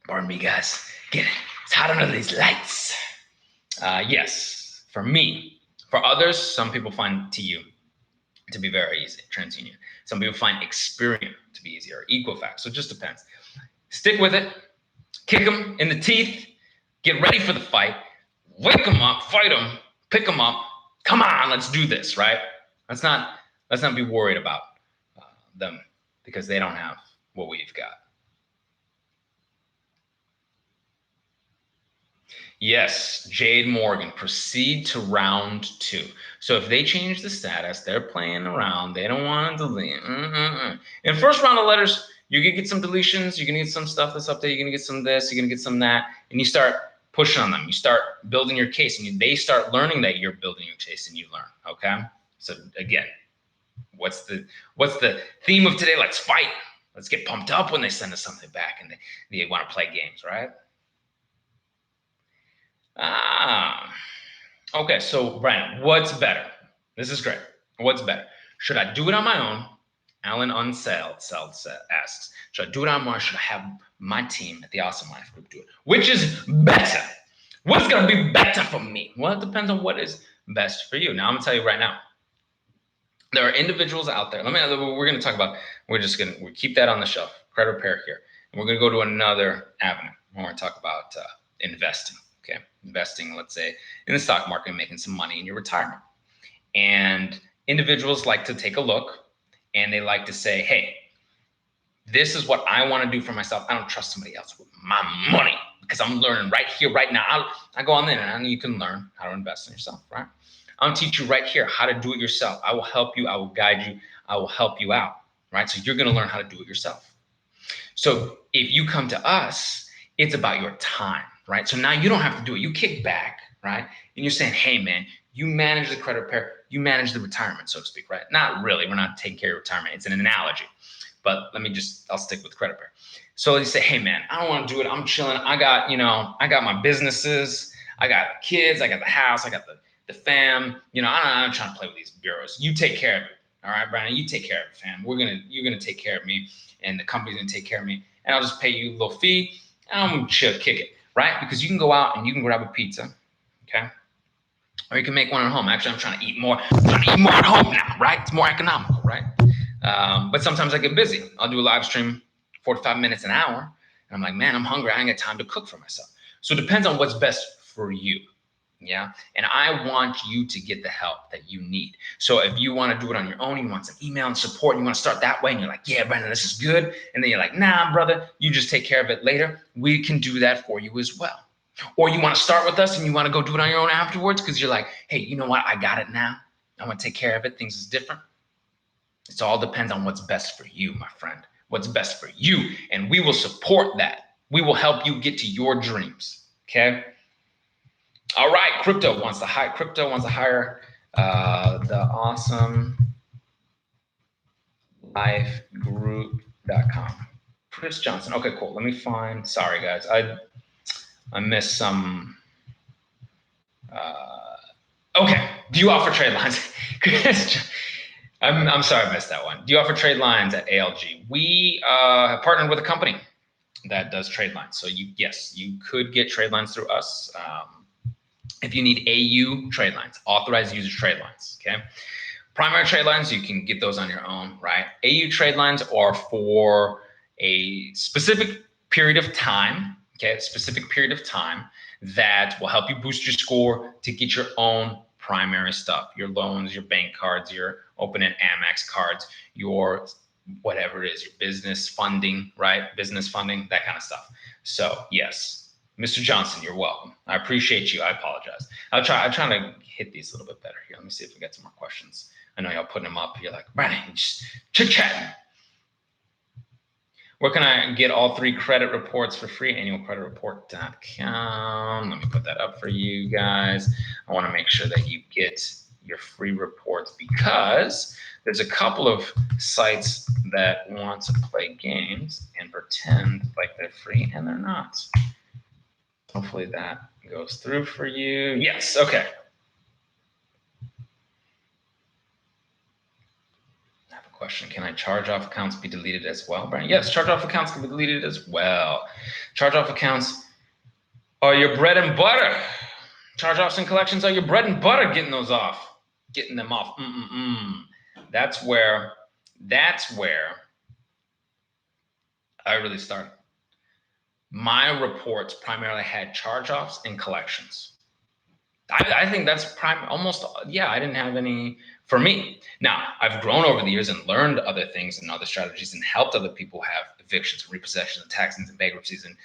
Speaker 1: Pardon me, guys. Get it. It's hot under these lights. Yes, for me. For others, some people find TU to be very easy, TransUnion. Some people find Experian to be easier, or Equifax. So it just depends. Stick with it. Kick them in the teeth. Get ready for the fight. Wake them up. Fight them. Pick them up. Come on, let's do this, right? Let's not be worried about them because they don't have what we've got. Yes, Jade Morgan, proceed to round 2. So if they change the status, they're playing around. They don't want to delete. In first round of letters, you're going to get some deletions. You're going to get some stuff that's up there. You're going to get some this. You're going to get some that. And you start pushing on them. You start building your case. And they start learning that you're building your case and you learn. Okay? So again, what's the theme of today? Let's fight. Let's get pumped up when they send us something back and they want to play games, right? Okay, so Brandon, what's better? This is great. What's better? Should I do it on my own? Alan Unsailed asks, should I do it on my own or should I have my team at the Awesome Life Group do it? Which is better? What's going to be better for me? Well, it depends on what is best for you. Now, I'm going to tell you right now, there are individuals out there. We're going to talk about, we'll keep that on the shelf, credit repair here. And we're going to go to another avenue. We're going to talk about investing. Okay, investing, let's say, in the stock market and making some money in your retirement. And individuals like to take a look and they like to say, hey, this is what I want to do for myself. I don't trust somebody else with my money because I'm learning right here, right now. I go on there and you can learn how to invest in yourself, right? I'm going to teach you right here how to do it yourself. I will help you. I will guide you. I will help you out, right? So you're going to learn how to do it yourself. So if you come to us, it's about your time. Right? So now you don't have to do it. You kick back, right? And you're saying, hey, man, you manage the credit repair. You manage the retirement, so to speak, right? Not really. We're not taking care of retirement. It's an analogy. But I'll stick with credit repair. So you say, hey, man, I don't want to do it. I'm chilling. I got my businesses. I got kids. I got the house. I got the fam. I'm trying to play with these bureaus. You take care of it. All right, Brian, you take care of it, fam. You're going to take care of me and the company's going to take care of me. And I'll just pay you a little fee and I'm going to chill, kick it. Right? Because you can go out and you can grab a pizza, okay? Or you can make one at home. Actually, I'm trying to eat more. I'm trying to eat more at home now, right? It's more economical, right? But sometimes I get busy. I'll do a live stream, 45 minutes, an hour. And I'm like, man, I'm hungry. I ain't got time to cook for myself. So it depends on what's best for you. Yeah. And I want you to get the help that you need. So if you want to do it on your own, you want some email and support, and you want to start that way, and you're like, yeah, Brandon, this is good. And then you're like, nah, brother, you just take care of it later. We can do that for you as well. Or you want to start with us and you want to go do it on your own afterwards because you're like, hey, you know what? I got it now. I want to take care of it. Things is different. It all depends on what's best for you, my friend. What's best for you. And we will support that. We will help you get to your dreams. Okay? All right, crypto wants to hire the Awesome lifegroup.com. Chris Johnson. Okay, cool. Let me find. Sorry, guys. I missed some. Okay. Do you offer trade lines? Chris, I'm sorry I missed that one. Do you offer trade lines at ALG? We have partnered with a company that does trade lines. So yes, you could get trade lines through us. If you need AU trade lines, authorized user trade lines, okay? Primary trade lines, you can get those on your own, right? AU trade lines are for a specific period of time, okay? A specific period of time that will help you boost your score to get your own primary stuff, your loans, your bank cards, your open and Amex cards, your whatever it is, your business funding, right? Business funding, that kind of stuff. So yes, Mr. Johnson, you're welcome. I appreciate you. I apologize. I'm trying to hit these a little bit better here. Let me see if we got some more questions. I know y'all putting them up. You're like, Brandon, just chit-chatting. Where can I get all 3 credit reports for free? Annualcreditreport.com. Let me put that up for you guys. I want to make sure that you get your free reports because there's a couple of sites that want to play games and pretend like they're free and they're not. Hopefully that goes through for you. Yes, okay. I have a question. Can I charge off accounts be deleted as well, Brian? Yes, charge off accounts can be deleted as well. Charge off accounts are your bread and butter. Charge offs and collections are your bread and butter, getting those off, getting them off. That's where I really started. My reports primarily had charge-offs and collections. I think that's almost, yeah, I didn't have any for me. Now, I've grown over the years and learned other things and other strategies and helped other people have evictions, repossessions, and taxings and bankruptcies and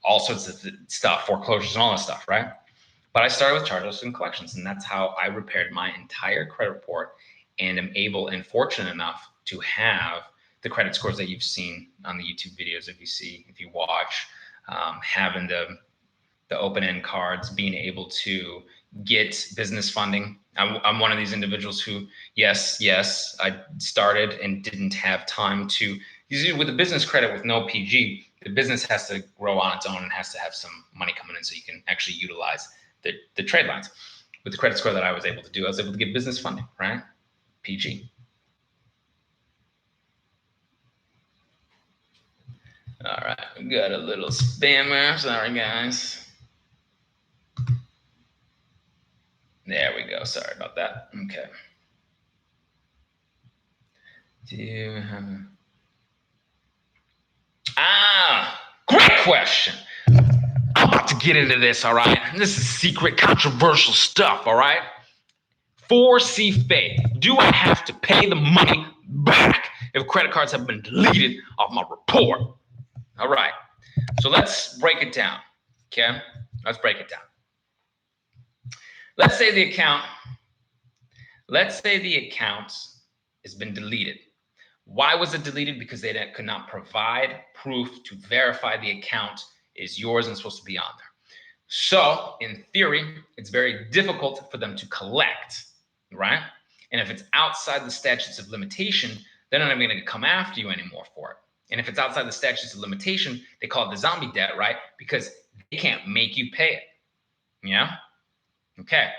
Speaker 1: all sorts of stuff, foreclosures and all that stuff, right? But I started with charge-offs and collections, and that's how I repaired my entire credit report and am able and fortunate enough to have the credit scores that you've seen on the YouTube videos, if you watch, having the open-end cards, being able to get business funding. I'm one of these individuals who, yes, I started and didn't have time to, usually with a business credit with no PG, the business has to grow on its own and has to have some money coming in so you can actually utilize the trade lines. With the credit score that I was able to do, I was able to get business funding, right? PG. All right, we got a little spammer. Sorry, guys. There we go. Sorry about that. Okay. Do you have great question. I'm about to get into this, all right? This is secret, controversial stuff, all right? 4C Faith. Do I have to pay the money back if credit cards have been deleted off my report? All right. So let's break it down, okay? Let's break it down. Let's say the account has been deleted. Why was it deleted? Because they could not provide proof to verify the account is yours and supposed to be on there. So in theory, it's very difficult for them to collect, right? And if it's outside the statutes of limitation, they're not even going to come after you anymore for it. And if it's outside the statutes of limitation, they call it the zombie debt, right? Because they can't make you pay it. Yeah? Okay.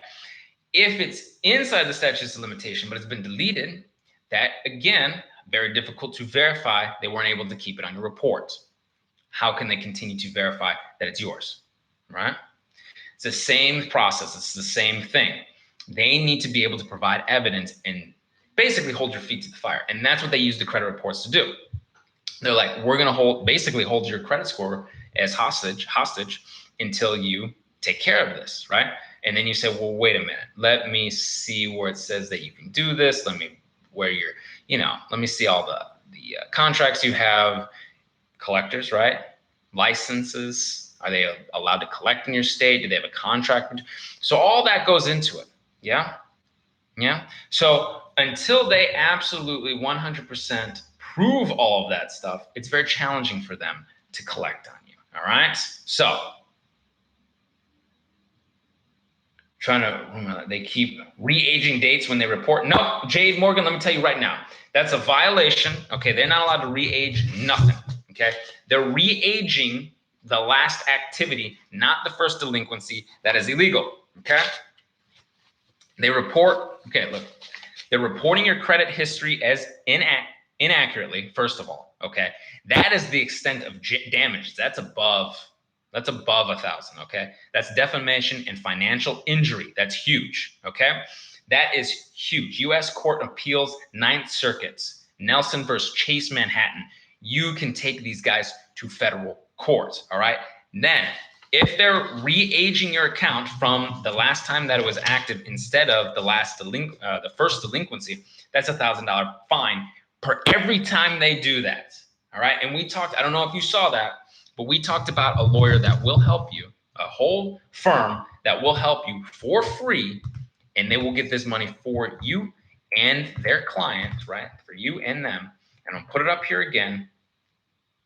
Speaker 1: If it's inside the statutes of limitation, but it's been deleted, that again, very difficult to verify. They weren't able to keep it on your report. How can they continue to verify that it's yours, right? It's the same process. It's the same thing. They need to be able to provide evidence and basically hold your feet to the fire. And that's what they use the credit reports to do. They're like, we're going to basically hold your credit score as hostage until you take care of this, right? And then you say, well, wait a minute. Let me see where it says that you can do this. Let me see all the contracts you have, collectors, right? Licenses. Are they allowed to collect in your state? Do they have a contract? So all that goes into it. Yeah. Yeah. So until they absolutely 100% prove all of that stuff, it's very challenging for them to collect on you. All right. So they keep re-aging dates when they report. No, Jade Morgan, let me tell you right now, That's a violation. Okay, they're not allowed to re-age nothing. Okay, they're re-aging the last activity, not the first delinquency. That is illegal. Okay, they report. Okay, look, they're reporting your credit history as inaccurately. First of all, okay, that is the extent of damage. That's above 1,000. Okay, that's defamation and financial injury. That's huge. Okay, that is huge. U.S. Court of Appeals, Ninth Circuits, Nelson versus Chase Manhattan. You can take these guys to federal court. All right, then if they're re-aging your account from the last time that it was active instead of the first delinquency, that's $1,000 fine per every time they do that. All right, and we talked. I don't know if you saw that, but we talked about a lawyer that will help you, a whole firm that will help you for free, and they will get this money for you and their clients, right? For you and them. And I'll put it up here again.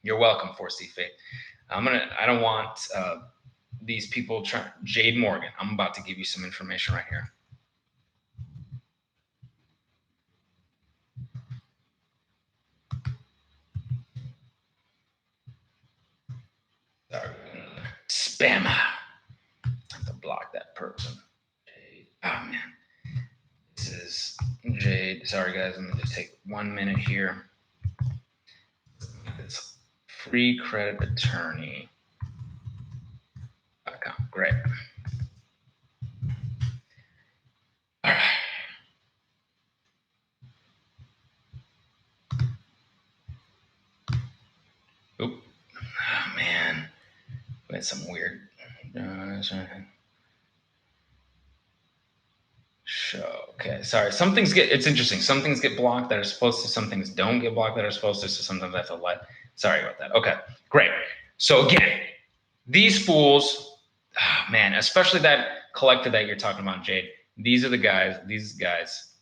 Speaker 1: You're welcome, 4C Faith. I don't want these people trying. Jade Morgan. I'm about to give you some information right here. Sorry, spammer. I have to block that person. Jade. Oh man, this is Jade. Sorry guys, I'm gonna just take 1 minute here. This free credit attorney. Great. All right. Oop. Oh man, we had some weird. Show. Okay, sorry. It's interesting. Some things get blocked that are supposed to. Some things don't get blocked that are supposed to. So sometimes I have to let. Sorry about that. Okay, great. So again, these fools, oh, man, especially that collector that you're talking about, Jade. These are the guys. These guys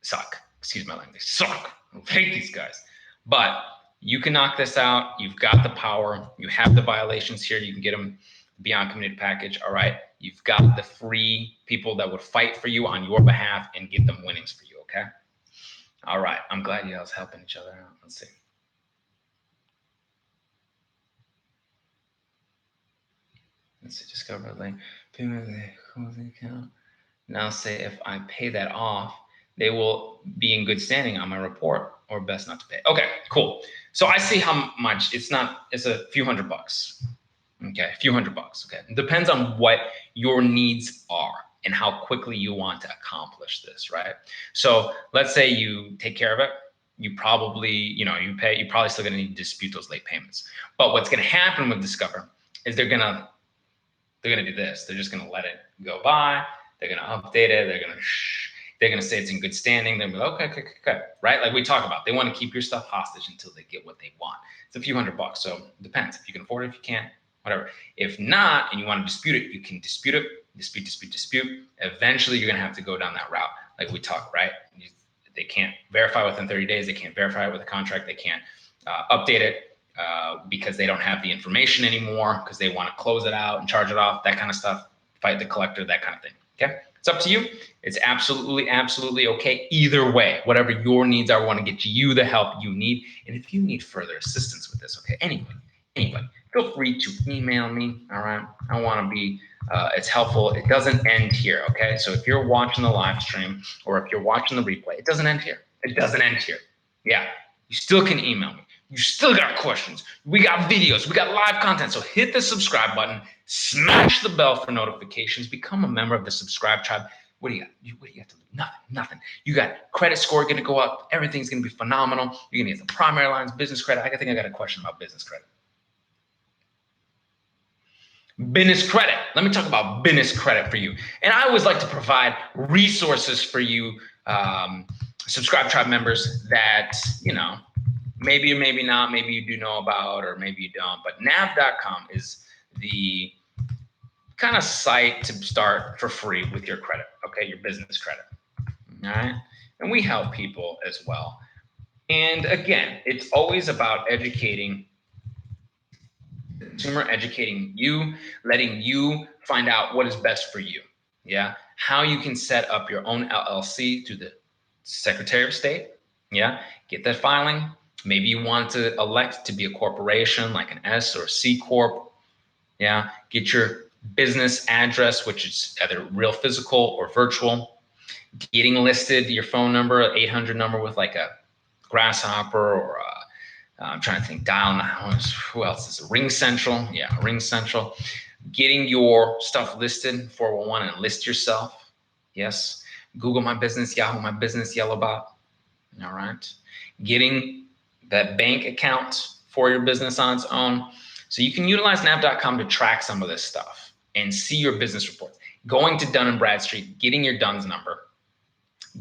Speaker 1: suck. Excuse my language. Suck. I hate these guys. But you can knock this out. You've got the power. You have the violations here. You can get them beyond community package. All right. You've got the free people that would fight for you on your behalf and get them winnings for you. Okay. All right. I'm glad you guys helping each other out. Let's see. Let's see. Discover link. Now say if I pay that off, they will be in good standing on my report, or best not to pay. Okay, cool. So I see how much it's a few $100. Okay, a few $100. Okay, it depends on what your needs are and how quickly you want to accomplish this, right? So let's say you take care of it. You probably, you pay. You're probably still going to need to dispute those late payments. But what's going to happen with Discover is they're gonna do this. They're just gonna let it go by. They're gonna update it. They're gonna say it's in good standing. They're gonna be like, okay, right? Like we talk about, they want to keep your stuff hostage until they get what they want. It's a few $100, so it depends. If you can afford it, if you can't, whatever. If not, and you want to dispute it, you can dispute it. Dispute. Eventually, you're gonna have to go down that route, like we talk, right? They can't verify within 30 days. They can't verify it with a contract. They can't update it. Because they don't have the information anymore, because they want to close it out and charge it off, that kind of stuff, fight the collector, that kind of thing. Okay, it's up to you. It's absolutely okay either way. Whatever your needs are, we want to get you the help you need. And if you need further assistance with this, okay, anybody, feel free to email me. All right, I want to be it's helpful. It doesn't end here. Okay, so if you're watching the live stream or if you're watching the replay, it doesn't end here. Yeah, you still can email me. You still got questions. We got videos. We got live content. So hit the subscribe button. Smash the bell for notifications. Become a member of the subscribe tribe. What do you got? What do you have to do? Nothing. You got credit score going to go up. Everything's going to be phenomenal. You're going to get the primary lines, business credit. I think I got a question about business credit. Business credit. Let me talk about business credit for you. And I always like to provide resources for you, subscribe tribe members that, maybe or maybe not, maybe you do know about, or maybe you don't. But nav.com is the kind of site to start for free with your credit, okay, your business credit. All right. And we help people as well. And again, it's always about educating the consumer, educating you, letting you find out what is best for you. Yeah. How you can set up your own LLC through the Secretary of State. Yeah, get that filing. Maybe you want to elect to be a corporation like an S or a C Corp. Yeah, get your business address, which is either real physical or virtual. Getting listed, your phone number, 800 number with like a grasshopper or I'm trying to think, dial now. Who else is it? Ring Central? Yeah, Ring Central. Getting your stuff listed, 411, and list yourself. Yes. Google My Business, Yahoo My Business, Yellowbot. All right. Getting that bank account for your business on its own. So you can utilize nav.com to track some of this stuff and see your business reports. Going to Dun & Bradstreet, getting your DUNS number,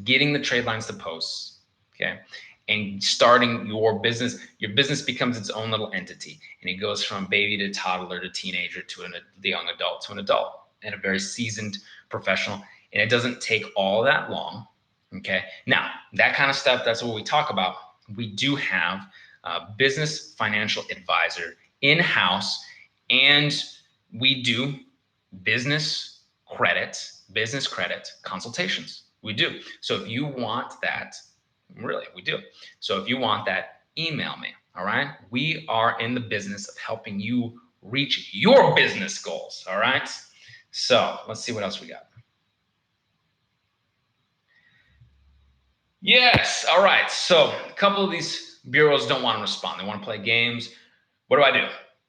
Speaker 1: getting the trade lines to posts, okay, and starting your business. Your business becomes its own little entity, and it goes from baby to toddler to teenager to the young adult to an adult and a very seasoned professional. And it doesn't take all that long, okay? Now, that kind of stuff, that's what we talk about. We do have a business financial advisor in-house, and we do business credit consultations. We do. So if you want that, really, we do. So if you want that, email me. All right. We are in the business of helping you reach your business goals. All right. So let's see what else we got. Yes. All right. So a couple of these bureaus don't want to respond. They want to play games. What do I do?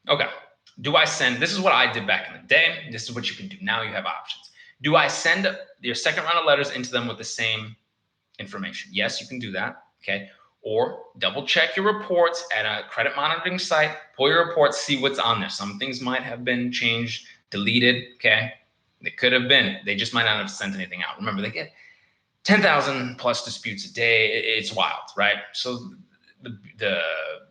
Speaker 1: Okay. Do I send? This is what I did back in the day. This is what you can do. Now you have options. Do I send your second round of letters into them with the same information? Yes, you can do that. Okay. Or double check your reports at a credit monitoring site. Pull your reports, see what's on there. Some things might have been changed, deleted. Okay. They could have been. They just might not have sent anything out. Remember, they get 10,000 plus disputes a day. It's wild, right? So the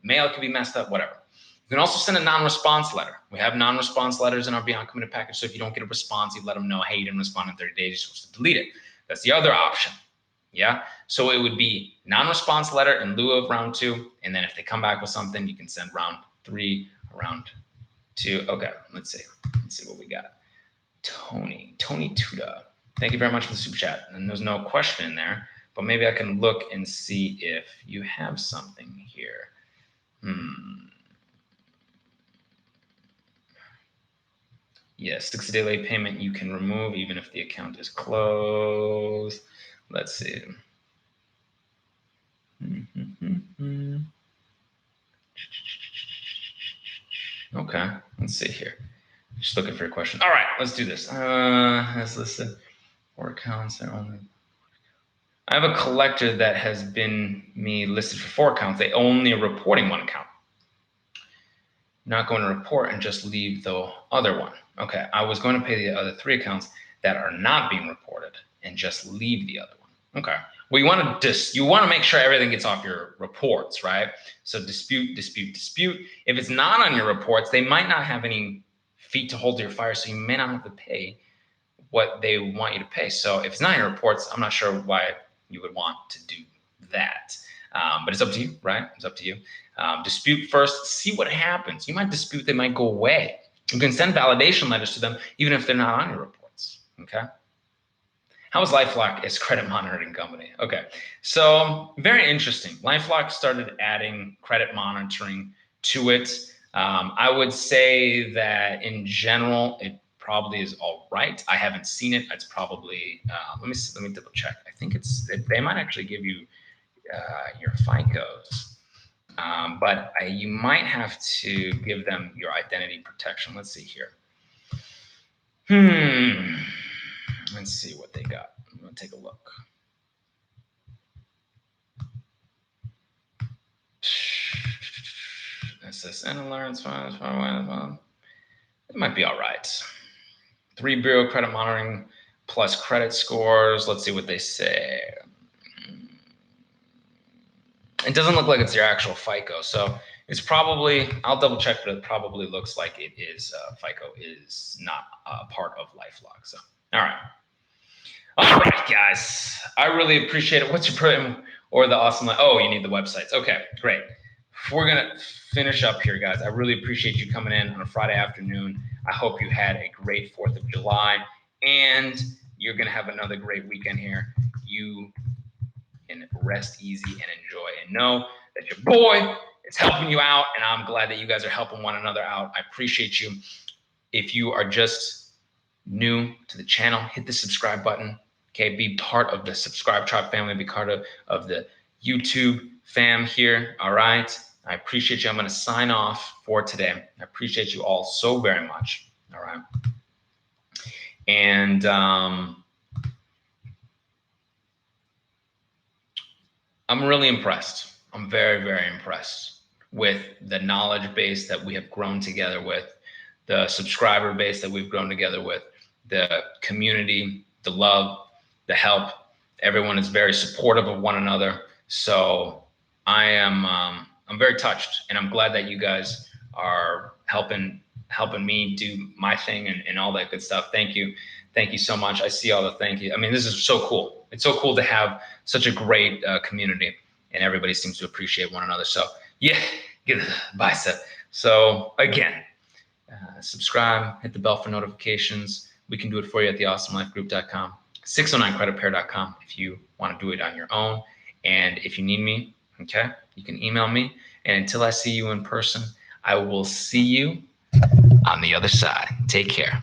Speaker 1: mail can be messed up, whatever. You can also send a non-response letter. We have non-response letters in our Beyond Committed package. So if you don't get a response, you let them know, hey, you didn't respond in 30 days, you're supposed to delete it. That's the other option. Yeah. So it would be non-response letter in lieu of round 2. And then if they come back with something, you can send round 3, round 2. Okay. Let's see what we got. Tony Tuda. Thank you very much for the super chat. And there's no question in there, but maybe I can look and see if you have something here. Yes, 60-day late payment you can remove even if the account is closed. Let's see. Okay, let's see here. Just looking for your question. All right, let's do this. As listed, 4 accounts are only. I have a collector that has been listed for 4 accounts. They only are reporting 1 account. Not going to report and just leave the other one. Okay, I was going to pay the other 3 accounts that are not being reported and just leave the other one. Okay. Well, you want to make sure everything gets off your reports, right? So dispute. If it's not on your reports, they might not have any feet to hold to your fire, so you may not have to pay what they want you to pay. So if it's not in your reports, I'm not sure why you would want to do that. But it's up to you, right? It's up to you. Dispute first, see what happens. You might dispute, they might go away. You can send validation letters to them, even if they're not on your reports, okay? How is LifeLock its credit monitoring company? Okay, so very interesting. LifeLock started adding credit monitoring to it. I would say that in general, it probably is all right. I haven't seen it. It's probably, let me double check. I think they might actually give you your FICOs. But you might have to give them your identity protection. Let's see here. Let's see what they got. I'm going to take a look. SSN alerts. It might be all right. 3 bureau credit monitoring plus credit scores. Let's see what they say. It doesn't look like it's your actual FICO. So it's probably, I'll double check, but it probably looks like it is, FICO is not a part of LifeLock. So, all right. All right, guys. I really appreciate it. What's your program or the awesome, oh, you need the websites. Okay, great. We're going to finish up here, guys. I really appreciate you coming in on a Friday afternoon. I hope you had a great 4th of July, and you're going to have another great weekend here. You can rest easy and enjoy, and know that your boy is helping you out, and I'm glad that you guys are helping one another out. I appreciate you. If you are just new to the channel, hit the subscribe button. Okay, be part of the Subscribe Tribe family, be part of the YouTube fam here. All right, I appreciate you. I'm going to sign off for today. I appreciate you all so very much. All right, and I'm really impressed. I'm very, very impressed with the knowledge base that we have grown together with, the subscriber base that we've grown together with, the community, the love, the help. Everyone is very supportive of one another. So I'm very touched, and I'm glad that you guys are helping me do my thing and all that good stuff. Thank you. Thank you so much. I see all the thank you. I mean, this is so cool. It's so cool to have such a great community, and everybody seems to appreciate one another. So yeah, give it a bicep. So again, subscribe, hit the bell for notifications. We can do it for you at theawesomelifegroup.com, 609creditpair.com if you want to do it on your own. And if you need me, okay, you can email me. And until I see you in person, I will see you on the other side. Take care.